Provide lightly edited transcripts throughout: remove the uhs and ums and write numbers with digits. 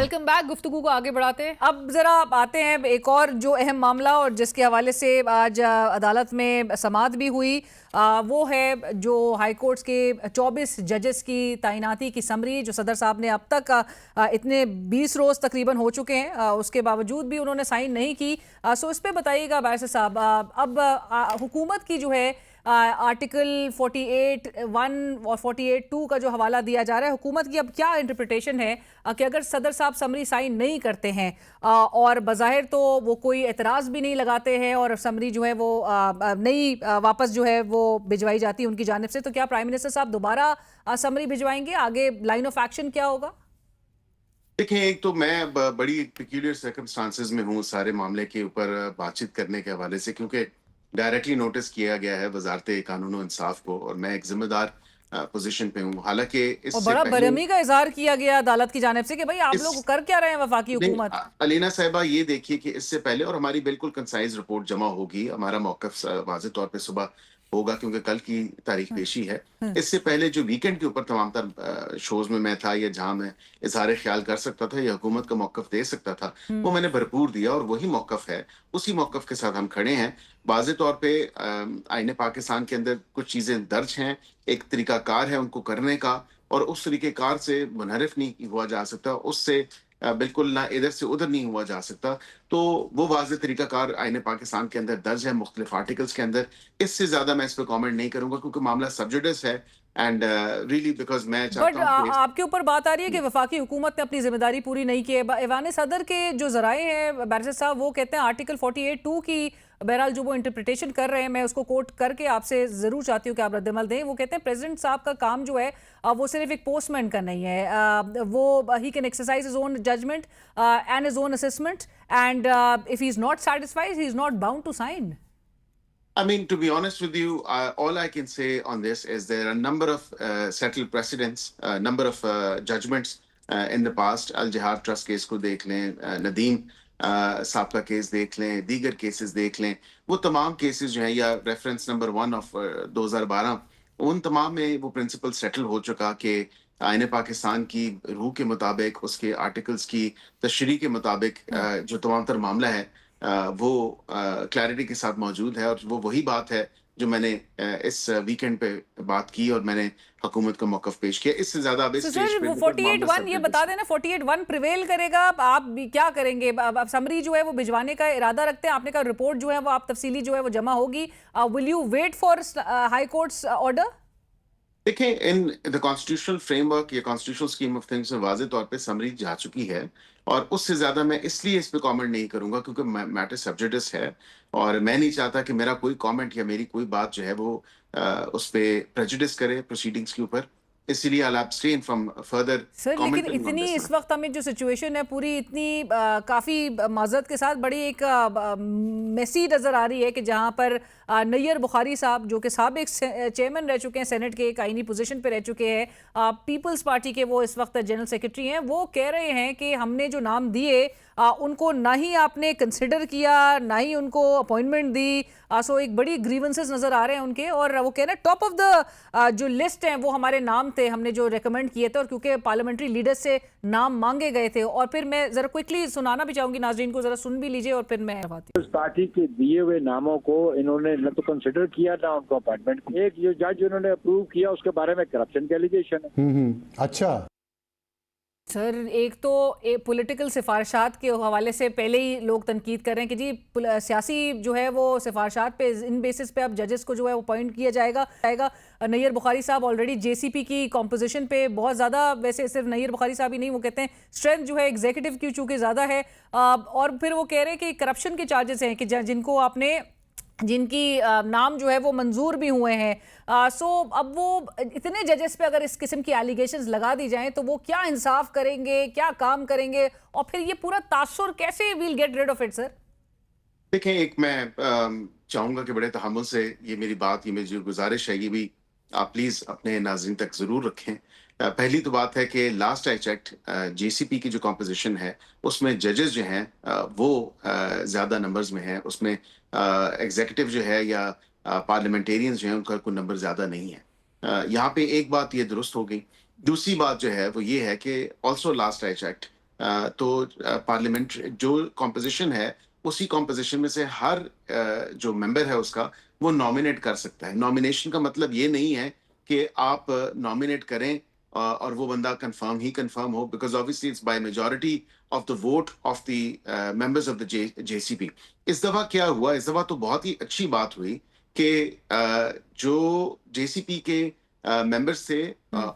Welcome back. गुफ्तगू को आगे बढ़ाते हैं। अब जरा आते हैं एक और जो अहम मामला और जिसके हवाले से आज अदालत में समाअत भी हुई, वो है जो हाई कोर्ट्स के 24 जजेस की तैनाती की समरी जो सदर साहब ने अब तक इतने 20 रोज तकरीबन हो चुके हैं, उसके बावजूद भी उन्होंने साइन नहीं की। सो इस पे बताइएगा बैरिस्टर साहब, अब हुकूमत की जो है आर्टिकल 48(1) और 48(2) का जो हवाला दिया जा रहा है, हुकूमत की अब क्या इंटरप्रिटेशन है कि अगर सदर साहब समरी साइन नहीं करते हैं और बज़ाहिर तो वो कोई एतराज़ भी नहीं लगाते हैं और समरी जो है वो नहीं वापस जो है वो भिजवाई जाती है उनकी जानिब से, तो क्या प्राइम मिनिस्टर साहब दोबारा समरी भिजवाएंगे? आगे लाइन ऑफ एक्शन क्या होगा? देखिए, एक तो मैं बड़ी पिक्यूलियर सर्कमस्टांसेस में हूँ सारे मामले के ऊपर बातचीत करने के हवाले से, क्योंकि डायरेक्टली नोटिस किया गया है वजारत कानून और इंसाफ को और मैं एक जिम्मेदार पोजीशन पे हूँ। हालांकि और इससे बड़ा पहले बरहमी का इज़हार किया गया अदालत की जानिब से कि भाई आप इस लोग कर क्या रहे हैं वफाकी नहीं, हुकूमत? अलीना साहिबा, ये देखिए कि इससे पहले और हमारी बिल्कुल कंसाइज रिपोर्ट जमा होगी, हमारा मौकफ वाज़ेह तौर पे सुबह होगा क्योंकि कल की तारीख हम्म, पेशी है। हम्म, इससे पहले जो वीकेंड के ऊपर तमाम तर शोज में मैं था या जहां मैं इजहार ख्याल कर सकता था या हुकूमत का मौकफ दे सकता था, वो हम्म। मैंने भरपूर दिया और वही मौकफ है, उसी मौकफ के साथ हम खड़े हैं। वाज़ेह तौर पे आईने पाकिस्तान के अंदर कुछ चीजें दर्ज हैं, एक तरीकाकार है उनको करने का, और उस तरीकेकार से मुनहरिफ नहीं हुआ जा सकता, उससे बिल्कुल ना इधर से उधर नहीं हुआ जा सकता। तो वो वाज़ेह तरीकाकार आईने पाकिस्तान के अंदर दर्ज है मुख्तलिफ आर्टिकल्स के अंदर। इससे ज्यादा मैं इस पे कमेंट नहीं करूंगा क्योंकि मामला सब जुडिस है एंड रियली बिकॉज मैं बट चाहता हूँ कि आपके ऊपर बात आ रही है कि वफाकी हुकूमत ने अपनी जिम्मेदारी पूरी नहीं की है। ऐवान सदर के जो जराए हैं बैरिस्टर साहब, वो कहते हैं आर्टिकल 48(2) की बहरहाल जो वो इंटरप्रिटेशन कर रहे हैं, मैं उसको कोट करके आपसे जरूर चाहती हूँ कि आप रद्दमल दें। वो कहते हैं प्रेसिडेंट साहब का काम जो है वो सिर्फ एक पोस्टमैन का नहीं है, वो he can exercise his own judgment and his own assessment and if he is not satisfied he is not bound to sign. I mean, to be honest with you, all I can say on this is there are a number of settled precedents, a number of judgments in the past. Al Jihad Trust case को देख लें, नदीम साहब का case देख लें, दीगर cases देख लें, वो तमाम केसेस जो हैं या रेफरेंस नंबर 1 ऑफ 2012, उन तमाम में वो प्रिंसिपल सेटल हो चुका कि आईने पाकिस्तान की रूह के मुताबिक, उसके आर्टिकल्स की तशरीह के मुताबिक जो तमाम तर मामला है वो क्लैरिटी के साथ मौजूद है, और वो वही बात है जो मैंने इस वीकेंड पे बात की और मैंने हुकूमत का मौकफ पेश किया। इससे ज्यादा अब तो इस स्टेज सर पे वो बिल्कुल मामला 48(1) ये सब्जेक्ट बता है। देना, 48(1) प्रिवेल करेगा? आप भी क्या करेंगे? अब समरी जो है वो भिजवाने का इरादा रखते हैं? आपने कहा रिपोर्ट जो है वो आप तफसीली जो है वो जमा होगी। Will you wait for high court's order? देखिए, इन द कॉन्स्टिट्यूशनल फ्रेमवर्क या कॉन्स्टिट्यूशनल स्कीम ऑफ थिंग्स में वाज़ेह तौर पे समरी जा चुकी है, और उससे ज्यादा मैं इसलिए इस पे कमेंट नहीं करूंगा क्योंकि मैटर सब्जेक्टिस है, और मैं नहीं चाहता कि मेरा कोई कमेंट या मेरी कोई बात जो है वो उस पे प्रेजुडिस करे प्रोसीडिंग्स के ऊपर। इसीलिए आई एब्सटेन फ्रॉम फर्दर सर लेकिन कमेंटिंग ऑन इतनी दिस। इस वक्त हमें जो सिचुएशन है पूरी इतनी काफ़ी माजरत के साथ बड़ी एक मेसी नज़र आ रही है कि जहां पर नैयर बुखारी साहब जो कि साबिक चेयरमैन रह चुके हैं सेनेट के, एक आईनी पोजीशन पे रह चुके हैं, पीपल्स पार्टी के वो इस वक्त जनरल सेक्रेटरी हैं, वो कह रहे हैं कि हमने जो नाम दिए उनको ना ही आपने कंसिडर किया ना ही उनको अपॉइंटमेंट दी। सो एक बड़ी ग्रीवेंसेस नज़र आ रहे हैं उनके, और वो कह रहे हैं टॉप ऑफ द जो लिस्ट है वो हमारे नाम थे, हमने जो रेकमेंड किए थे, और क्योंकि पार्लियामेंट्री लीडर से नाम मांगे गए थे। और फिर मैं जरा क्विकली सुनाना भी चाहूंगी, नाजरीन को जरा सुन भी लीजिए और फिर मैं करवाती उस पार्टी के दिए हुए नामों को इन्होंने न तो कंसिडर किया ना उनको अपॉइंटमेंट। एक जो जज उन्होंने अप्रूव किया उसके बारे में करप्शन के एलिगेशन है। अच्छा। सर एक तो पॉलिटिकल सिफारशात के हवाले से पहले ही लोग तनकीद कर रहे हैं कि जी सियासी जो है वो सिफारशात पे इन बेसिस पे अब जजेस को जो है वो अपॉइंट किया जाएगा। नैयर बुखारी साहब ऑलरेडी जेसीपी की कॉम्पोजिशन पे बहुत ज़्यादा, वैसे सिर्फ नैयर बुखारी साहब ही नहीं, वो कहते हैं स्ट्रेंथ जो है एग्जीक्यूटिव की चूँकि ज़्यादा है, और फिर वो कह रहे हैं कि करप्शन के चार्जेस हैं कि जिनको आपने जिनकी नाम जो है वो मंजूर भी हुए हैं। सो अब वो इतने जजेस पे अगर इस किस्म की एलिगेशंस लगा दी जाएं तो वो क्या इंसाफ करेंगे, क्या काम करेंगे, और फिर ये पूरा तासुर कैसे will get rid of it sir? देखें, एक मैं चाहूंगा कि बड़े तहम्मुल से ये मेरी बात, ये मेरी जो गुजारिश है, ये भी आप प्लीज अपने नाज़रीन तक जरूर रखें। पहली तो बात है कि लास्ट आई चेक्ड जेसीपी की जो कॉम्पोजिशन है उसमें जजेस जो हैं वो ज्यादा नंबर्स में हैं, उसमें एग्जीक्यूटिव जो है या पार्लियामेंटेरियंस जो हैं उनका कोई नंबर ज्यादा नहीं है। यहाँ पे एक बात ये दुरुस्त हो गई। दूसरी बात जो है वो ये है कि ऑल्सो लास्ट आई चेक्ड तो पार्लियामेंट जो कॉम्पोजिशन है उसी कॉम्पोजिशन में से हर जो मेंबर है उसका वो नॉमिनेट कर सकता है। नॉमिनेशन का मतलब ये नहीं है कि आप नॉमिनेट करें और वो बंदा कंफर्म हो, because obviously it's by majority of the vote of the members of the JCP. इस दफा क्या हुआ, इस दफा तो बहुत ही अच्छी बात हुई कि जो जेसीपी के मेंबर्स थे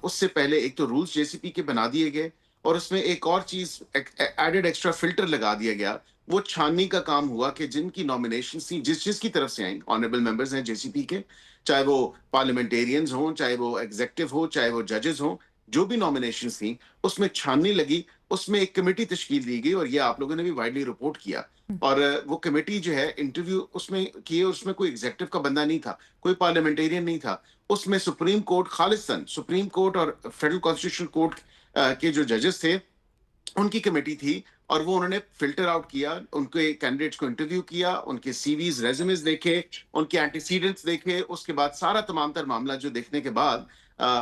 उससे पहले एक तो रूल्स जेसीपी के बना दिए गए और उसमें एक और चीज एडेड एक्स्ट्रा फिल्टर लगा दिया गया। वो छाननी का काम हुआ कि जिनकी नॉमिनेशन थी जिसकी तरफ से आई, ऑनरेबल मेंबर्स हैं जेसीपी के, चाहे वो पार्लियामेंटेरियंस हों, चाहे वो एग्जेक्टिव हो, चाहे वो जजेस हों, जो भी नॉमिनेशन थी उसमें छाननी लगी, उसमें एक कमेटी तश्कील दी गई और ये आप लोगों ने भी वाइडली रिपोर्ट किया। और वो कमेटी जो है इंटरव्यू उसमें किए, उसमें कोई एग्जेक्टिव का बंदा नहीं था, कोई पार्लियामेंटेरियन नहीं था, उसमें supreme court Khalistan supreme court और फेडरल कॉन्स्टिट्यूशनल कोर्ट के जो जजेस थे उनकी कमेटी थी और वो उन्होंने फिल्टर आउट किया, उनके कैंडिडेट्स को इंटरव्यू किया, उनके सीवीज रेज्यूमेस देखे, उनके एंटीसीडेंट्स देखे, उसके बाद सारा तमाम तर मामला जो देखने के बाद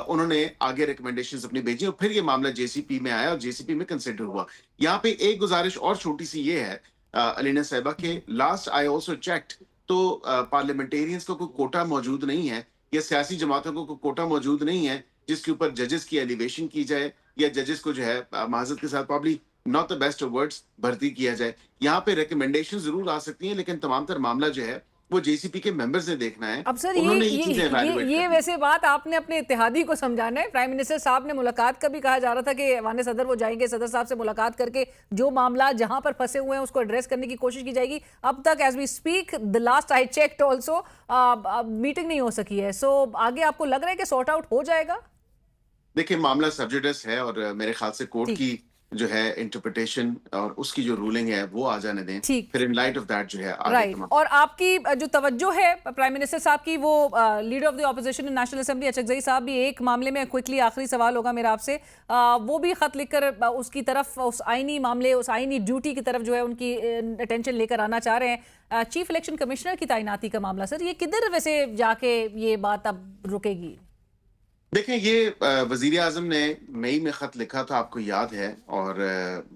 उन्होंने आगे रिकमेंडेशंस अपनी भेजी और फिर ये मामला जेसीपी में आया और जेसीपी में कंसिडर हुआ। यहाँ पे एक गुजारिश और छोटी सी ये है अलीना साहिबा के, लास्ट आई ऑल्सो चेक्ड तो पार्लियामेंटेरियंस का कोई कोटा मौजूद नहीं है या सियासी जमातों को कोई कोटा मौजूद नहीं है जिसके ऊपर जजेस की एलिवेशन की जाए या जजेस को जो है माजरत के साथ probably not the best of words भर्ती किया जाए। यहाँ पे रिकमेंडेशन जरूर आ सकती हैं लेकिन तमाम तर मामला जो है वो जेसीपी के मेंबर्स ने देखना है। अब सर उन्होंने ये चीजें evaluate करनी वैसे बात आपने अपने इत्तेहादी को समझाना है। प्राइम मिनिस्टर साहब ने मुलाकात का भी कहा जा रहा था कि ऐवान सदर वो जाएंगे, सदर साहब से मुलाकात करके जो मामला जहां पर फंसे हुए हैं उसको एड्रेस करने की कोशिश की जाएगी। अब तक as we speak the last I checked also meeting नहीं हो सकी है। सो आगे आपको लग रहा है कि सॉर्ट आउट हो जाएगा? देखिए मामला सब्जुडिस है और मेरे ख्याल से कोर्ट की जो है इंटरप्रिटेशन और उसकी जो रूलिंग है वो आ जाने दें, ठीक। फिर इन लाइट ऑफ दैट जो है आगे राइट। और आपकी जो तवज्जो है प्राइम मिनिस्टर साहब की, वो leader of the opposition in national assembly Achakzai साहब भी एक मामले में, क्विकली आखिरी सवाल होगा मेरा आपसे, वो भी खत लिखकर उसकी तरफ, उस आईनी मामले, उस आईनी ड्यूटी की तरफ जो है उनकी अटेंशन लेकर आना चाह रहे हैं। चीफ इलेक्शन कमिश्नर की तैनाती का मामला सर, ये किधर वैसे जाके ये बात अब रुकेगी? देखें ये वजीर आजम ने मई में खत लिखा था, आपको याद है, और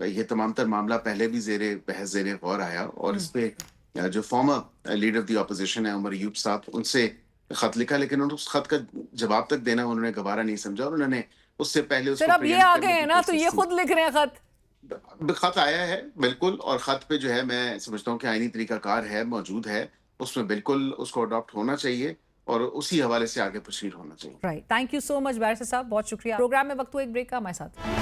ये तमाम तर मामला पहले भी जेरे बहस जेरे गौर आया और इस पे जो farmer leader of the opposition है उमर अयूब साहब, उनसे खत लिखा लेकिन उस खत का जवाब तक देना उन्होंने गवारा नहीं समझा और उन्होंने उससे पहले सर अब ये आ गए हैं ना, तो ये खुद लिख रहे हैं खत आया है बिल्कुल, और खत पे जो है मैं समझता हूँ कि आईनी तरीकाकार है, मौजूद है, उसमें बिल्कुल उसको अडॉप्ट होना चाहिए और उसी हवाले से आगे प्रोसीड होना चाहिए। Right. Thank you so much barrister साहब, बहुत शुक्रिया। प्रोग्राम में वक्त हुआ एक ब्रेक का, हमारे साथ